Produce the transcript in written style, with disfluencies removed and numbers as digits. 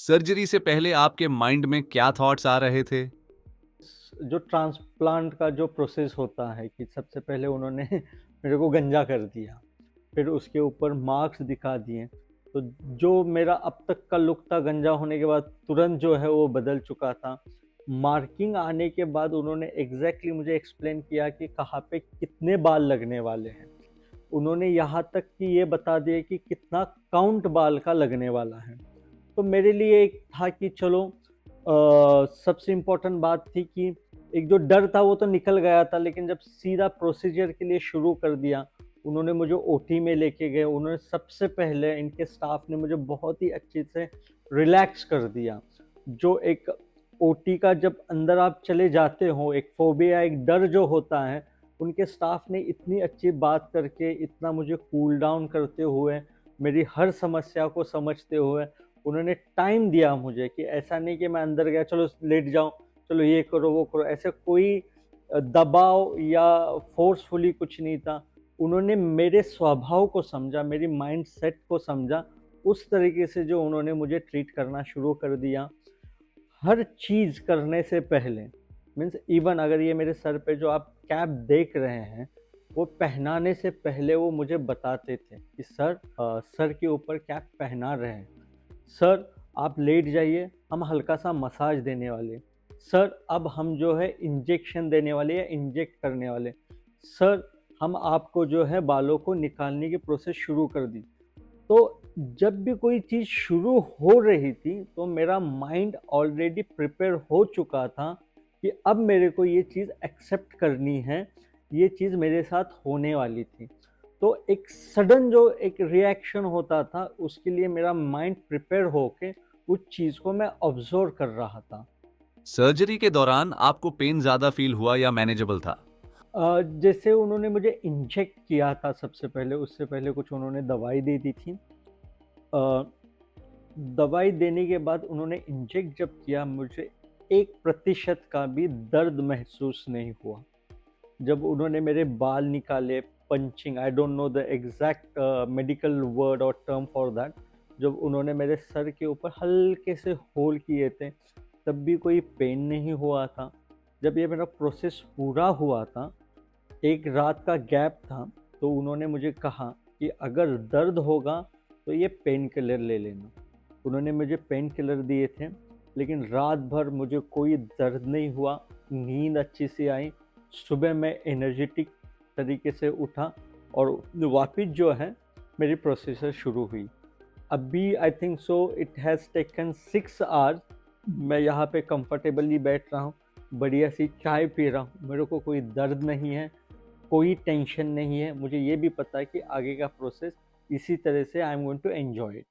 Surgery से पहले आपके माइंड में क्या थॉट्स आ रहे थे? जो ट्रांसप्लांट का जो प्रोसेस होता है कि सबसे पहले उन्होंने मेरे को गंजा कर दिया, फिर उसके ऊपर मार्क्स दिखा दिए। तो जो मेरा अब तक का लुक था गंजा होने के बाद तुरंत जो है वो बदल चुका था। मार्किंग आने के बाद उन्होंने एग्जैक्टली मुझे एक्सप्लेन किया कि कहाँ पे कितने बाल लगने वाले हैं। उन्होंने यहाँ तक कि ये बता दिया कि कितना काउंट बाल का लगने वाला है। तो मेरे लिए एक था कि चलो सबसे इम्पोर्टेंट बात थी कि एक जो डर था वो तो निकल गया था, लेकिन जब सीधा प्रोसीजर के लिए शुरू कर दिया, उन्होंने मुझे ओटी में लेके गए। उन्होंने सबसे पहले इनके स्टाफ ने मुझे बहुत ही अच्छे से रिलैक्स कर दिया। जो एक ओटी का जब अंदर आप चले जाते हो, एक फोबिया, एक डर जो होता है, उनके स्टाफ ने इतनी अच्छी बात करके, इतना मुझे कूल डाउन करते हुए, मेरी हर समस्या को समझते हुए, उन्होंने टाइम दिया मुझे कि ऐसा नहीं कि मैं अंदर गया चलो लेट जाओ, चलो ये करो वो करो, ऐसे कोई दबाव या फोर्सफुली कुछ नहीं था। उन्होंने मेरे स्वभाव को समझा, मेरी माइंडसेट को समझा, उस तरीके से जो उन्होंने मुझे ट्रीट करना शुरू कर दिया। हर चीज़ करने से पहले, मीन्स इवन अगर ये मेरे सर पे जो आप कैप देख रहे हैं, वो पहनाने से पहले वो मुझे बताते थे कि सर सर के ऊपर कैप पहना रहे हैं। सर आप लेट जाइए, हम हल्का सा मसाज देने वाले। सर अब हम जो है इंजेक्शन देने वाले या इंजेक्ट करने वाले। सर हम आपको जो है बालों को निकालने की प्रोसेस शुरू कर दी। तो जब भी कोई चीज़ शुरू हो रही थी, तो मेरा माइंड ऑलरेडी प्रिपेयर हो चुका था कि अब मेरे को ये चीज़ एक्सेप्ट करनी है, ये चीज़ मेरे साथ होने वाली थी। तो एक सडन जो एक रिएक्शन होता था, उसके लिए मेरा माइंड प्रिपेयर होके उस चीज़ को मैं ऑब्ज़र्व कर रहा था। सर्जरी के दौरान आपको पेन ज़्यादा फ़ील हुआ या मैनेजेबल था? जैसे उन्होंने मुझे इंजेक्ट किया था सबसे पहले, उससे पहले कुछ उन्होंने दवाई दे दी थी। अ, दवाई देने के बाद उन्होंने इंजेक्ट जब किया, मुझे 1% का भी दर्द महसूस नहीं हुआ। जब उन्होंने मेरे बाल निकाले, punching, I don't know the exact medical word और टर्म फॉर दैट। जब उन्होंने मेरे सर के ऊपर हल्के से होल किए थे, तब भी कोई पेन नहीं हुआ था। जब ये मेरा प्रोसेस पूरा हुआ था, एक रात का गैप था, तो उन्होंने मुझे कहा कि अगर दर्द होगा तो ये पेन किलर ले लेना। उन्होंने मुझे पेन किलर दिए थे, लेकिन रात भर मुझे कोई दर्द नहीं हुआ, नींद अच्छी सी आई। सुबह मैं एनर्जेटिक तरीके से उठा और वापस जो है मेरी प्रोसेस शुरू हुई। अभी I think so it has taken 6 hours. मैं यहाँ पे कंफर्टेबली बैठ रहा हूँ, बढ़िया सी चाय पी रहा हूँ, मेरे को कोई दर्द नहीं है, कोई टेंशन नहीं है। मुझे ये भी पता है कि आगे का प्रोसेस इसी तरह से I am going to enjoy it.